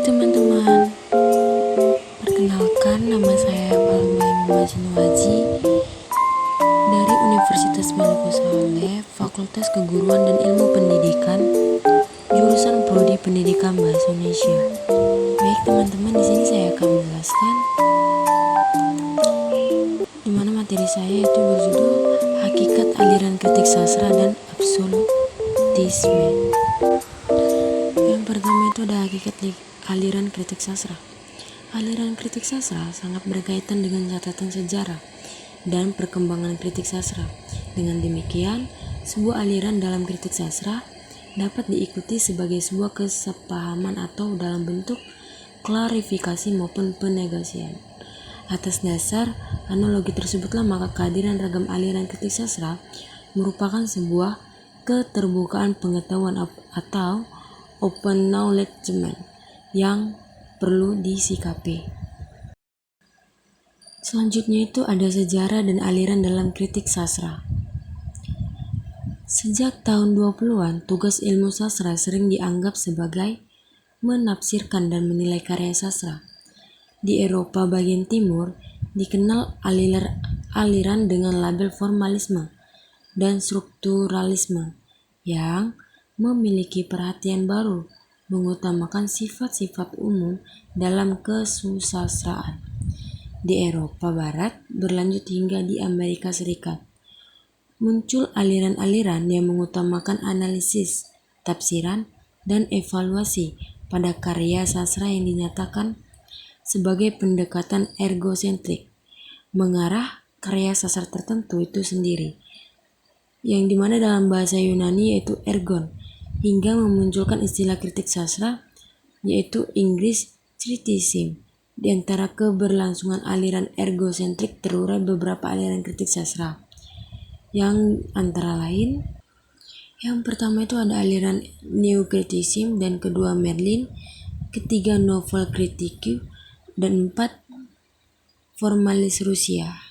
teman-teman, perkenalkan nama saya Palmain Majnuwaji dari Universitas Maluku Saleh, Fakultas Keguruan dan Ilmu Pendidikan, jurusan Prodi Pendidikan Bahasa Indonesia. Baik teman-teman, di sini saya akan menjelaskan di mana materi saya itu berjudul Hakikat Aliran Kritik Sastra dan Absolutisme. Yang pertama itu ada hakikat aliran kritik sastra. Aliran kritik sastra sangat berkaitan dengan catatan sejarah dan perkembangan kritik sastra. Dengan demikian, sebuah aliran dalam kritik sastra dapat diikuti sebagai sebuah kesepahaman atau dalam bentuk klarifikasi maupun penegasian. Atas dasar analogi tersebutlah maka kehadiran ragam aliran kritik sastra merupakan sebuah keterbukaan pengetahuan atau open knowledgement yang perlu disikapi. Selanjutnya itu ada sejarah dan aliran dalam kritik sastra. Sejak tahun 20-an, tugas ilmu sastra sering dianggap sebagai menafsirkan dan menilai karya sastra. Di Eropa bagian timur, dikenal aliran dengan label formalisme dan strukturalisme yang memiliki perhatian baru, mengutamakan sifat-sifat umum dalam kesusastraan. Di Eropa Barat berlanjut hingga di Amerika Serikat. Muncul aliran-aliran yang mengutamakan analisis, tafsiran, dan evaluasi pada karya sastra yang dinyatakan sebagai pendekatan ergosentrik, mengarah karya sastra tertentu itu sendiri, yang dimana dalam bahasa Yunani yaitu ergon, hingga memunculkan istilah kritik sastra yaitu Inggris criticism. Di antara keberlangsungan aliran ergosentrik terurai beberapa aliran kritik sastra, yang antara lain yang pertama itu ada aliran neocriticism, dan kedua Merlin, ketiga novel kritik, dan empat formalis Rusia.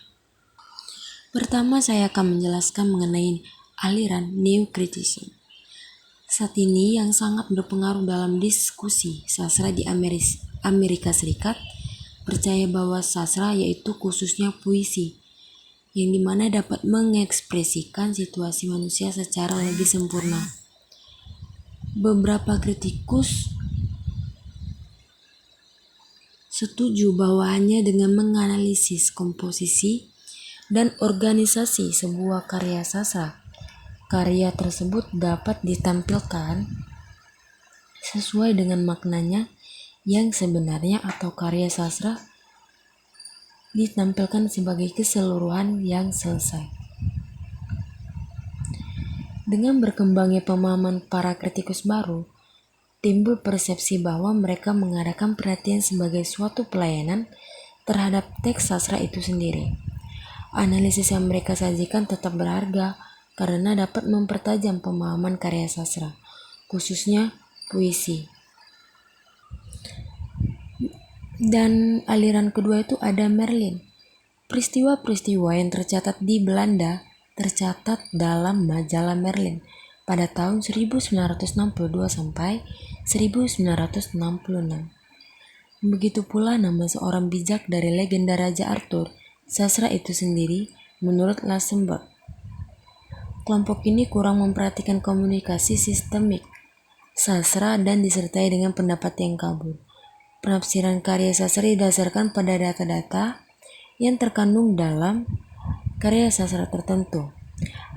Pertama saya akan menjelaskan mengenai aliran neocriticism. Saat ini yang sangat berpengaruh dalam diskusi sastra di Amerika Serikat percaya bahwa sastra yaitu khususnya puisi, yang dimana dapat mengekspresikan situasi manusia secara lebih sempurna. Beberapa kritikus setuju bahwa hanya dengan menganalisis komposisi dan organisasi sebuah karya sastra, karya tersebut dapat ditampilkan sesuai dengan maknanya yang sebenarnya, atau karya sastra ditampilkan sebagai keseluruhan yang selesai. Dengan berkembangnya pemahaman para kritikus baru, timbul persepsi bahwa mereka mengadakan perhatian sebagai suatu pelayanan terhadap teks sastra itu sendiri. Analisis yang mereka sajikan tetap berharga karena dapat mempertajam pemahaman karya sastra, khususnya puisi. Dan aliran kedua itu ada Merlin. Peristiwa-peristiwa yang tercatat di Belanda tercatat dalam majalah Merlin pada tahun 1962 sampai 1966. Begitu pula nama seorang bijak dari legenda Raja Arthur, sastra itu sendiri menurut Lassenberg. Kelompok ini kurang memperhatikan komunikasi sistemik sastra dan disertai dengan pendapat yang kabur. Penafsiran karya sastra didasarkan pada data-data yang terkandung dalam karya sastra tertentu.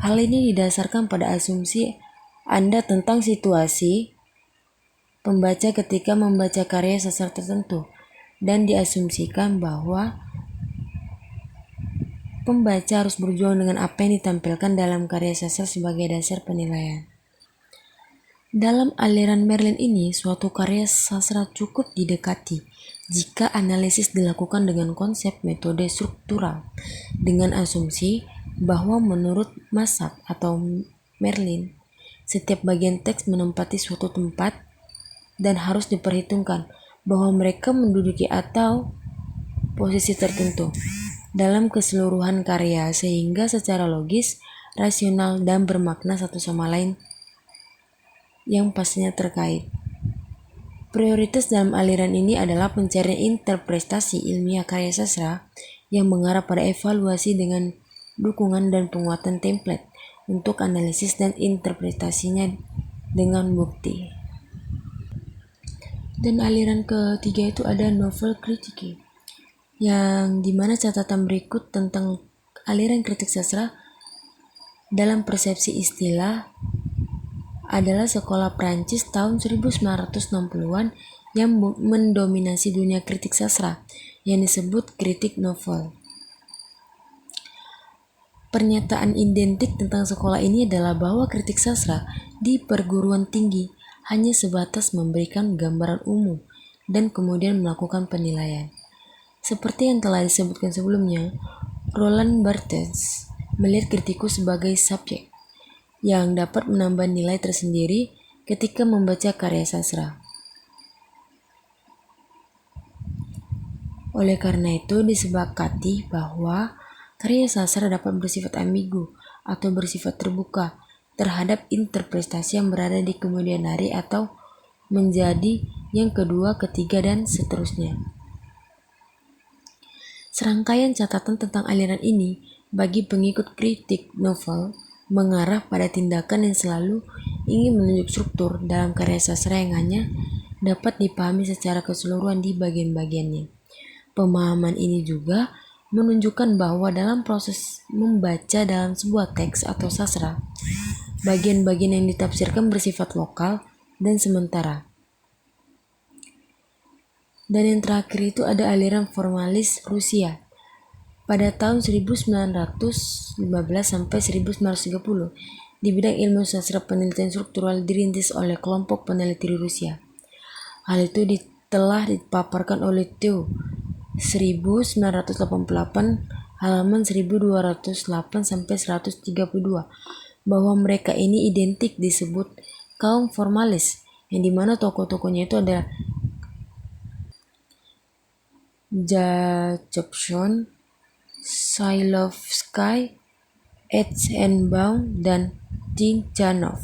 Hal ini didasarkan pada asumsi Anda tentang situasi pembaca ketika membaca karya sastra tertentu, dan diasumsikan bahwa pembaca harus berjuang dengan apa yang ditampilkan dalam karya sastra sebagai dasar penilaian. Dalam aliran Merlin ini, suatu karya sastra cukup didekati jika analisis dilakukan dengan konsep metode struktural, dengan asumsi bahwa menurut Masak atau Merlin, setiap bagian teks menempati suatu tempat dan harus diperhitungkan bahwa mereka menduduki atau posisi tertentu dalam keseluruhan karya, sehingga secara logis, rasional, dan bermakna satu sama lain yang pastinya terkait. Prioritas dalam aliran ini adalah pencarian interpretasi ilmiah karya sastra yang mengarah pada evaluasi dengan dukungan dan penguatan template untuk analisis dan interpretasinya dengan bukti. Dan aliran ketiga itu ada novel kritiki, yang dimana catatan berikut tentang aliran kritik sastra dalam persepsi istilah adalah sekolah Prancis tahun 1960-an yang mendominasi dunia kritik sastra yang disebut kritik novel. Pernyataan identik tentang sekolah ini adalah bahwa kritik sastra di perguruan tinggi hanya sebatas memberikan gambaran umum dan kemudian melakukan penilaian. Seperti yang telah disebutkan sebelumnya, Roland Barthes melihat kritikus sebagai subjek yang dapat menambah nilai tersendiri ketika membaca karya sastra. Oleh karena itu, disepakati bahwa karya sastra dapat bersifat ambigu atau bersifat terbuka terhadap interpretasi yang berada di kemudian hari atau menjadi yang kedua, ketiga, dan seterusnya. Serangkaian catatan tentang aliran ini bagi pengikut kritik novel mengarah pada tindakan yang selalu ingin menunjuk struktur dalam karya sastra yang hanya dapat dipahami secara keseluruhan di bagian-bagiannya. Pemahaman ini juga menunjukkan bahwa dalam proses membaca dalam sebuah teks atau sastra, bagian-bagian yang ditafsirkan bersifat lokal dan sementara. Dan yang terakhir itu ada aliran formalis Rusia. Pada tahun 1915 sampai 1930, di bidang ilmu sastra penelitian struktural dirintis oleh kelompok peneliti di Rusia. Hal itu telah dipaparkan oleh Theo 1988 halaman 1208 sampai 132 bahwa mereka ini identik disebut kaum formalis, yang dimana tokoh-tokohnya itu ada Jacobson, Shailovsky, Eisenbaum, dan Tikhonov.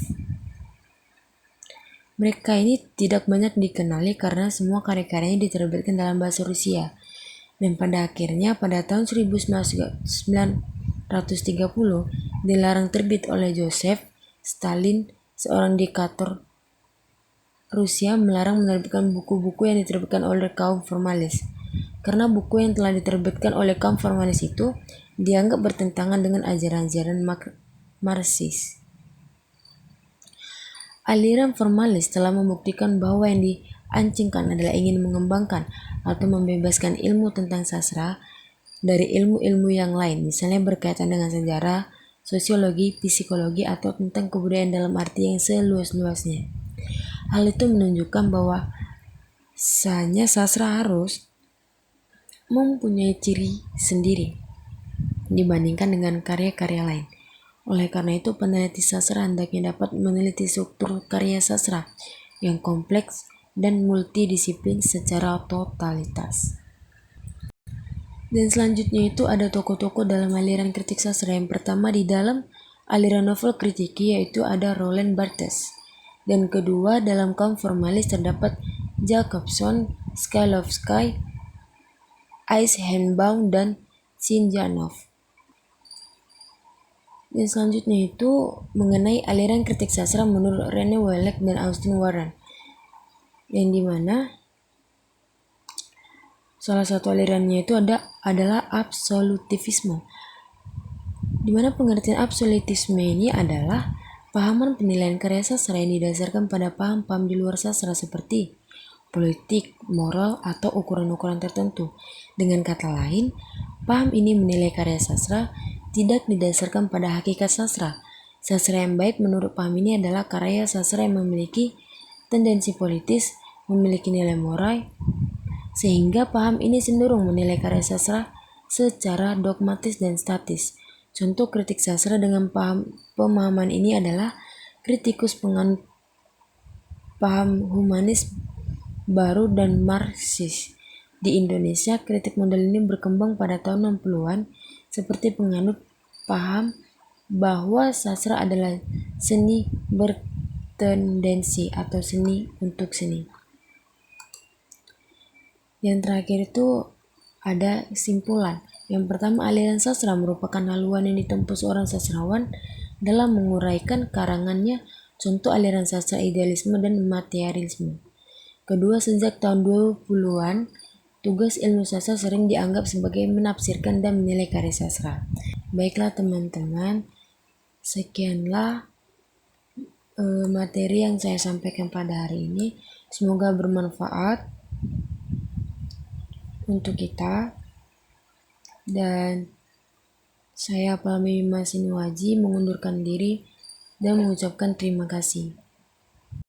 Mereka ini tidak banyak dikenali karena semua karya-karyanya diterbitkan dalam bahasa Rusia. Dan pada akhirnya pada tahun 1930 dilarang terbit oleh Joseph Stalin, seorang diktator Rusia, melarang menerbitkan buku-buku yang diterbitkan oleh kaum formalis. Karena buku yang telah diterbitkan oleh kaum formalis itu dianggap bertentangan dengan ajaran-ajaran Marxis. Aliran formalis telah membuktikan bahwa yang diancingkan adalah ingin mengembangkan atau membebaskan ilmu tentang sastra dari ilmu-ilmu yang lain, misalnya berkaitan dengan sejarah, sosiologi, psikologi, atau tentang kebudayaan dalam arti yang seluas-luasnya. Hal itu menunjukkan bahwa hanya sastra harus mempunyai ciri sendiri dibandingkan dengan karya-karya lain. Oleh karena itu, peneliti sastra hendaknya dapat meneliti struktur karya sastra yang kompleks dan multidisiplin secara totalitas. Dan selanjutnya itu ada tokoh-tokoh dalam aliran kritik sastra. Yang pertama di dalam aliran novel kritiki yaitu ada Roland Barthes. Dan kedua dalam kaum formalis terdapat Jacobson, Shklovsky, Eisenbaum, dan Tikhonov. Dan selanjutnya itu mengenai aliran kritik sastra menurut Rene Wellek dan Austin Warren, yang dimana salah satu alirannya itu adalah absolutisme, dimana pengertian absolutisme ini adalah pahaman penilaian karya sastra yang didasarkan pada paham-paham di luar sastra seperti politik, moral, atau ukuran-ukuran tertentu. Dengan kata lain, paham ini menilai karya sastra tidak didasarkan pada hakikat sastra. Sastra yang baik menurut paham ini adalah karya sastra yang memiliki tendensi politis, memiliki nilai moral, sehingga paham ini cenderung menilai karya sastra secara dogmatis dan statis. Contoh kritik sastra dengan pemahaman ini adalah kritikus penganut paham humanis baru dan Marxis. Di Indonesia, kritik model ini berkembang pada tahun 60-an seperti penganut paham bahwa sastra adalah seni bertendensi atau seni untuk seni. Yang terakhir itu ada kesimpulan. Yang pertama, aliran sastra merupakan haluan yang ditempuh seorang sastrawan dalam menguraikan karangannya, contoh aliran sastra idealisme dan materialisme. Kedua, sejak tahun 20-an, tugas ilmu sastra sering dianggap sebagai menafsirkan dan menilai karya sastra. Baiklah teman-teman, sekianlah materi yang saya sampaikan pada hari ini. Semoga bermanfaat untuk kita. Dan saya Palmi Masinuaji mengundurkan diri dan mengucapkan terima kasih.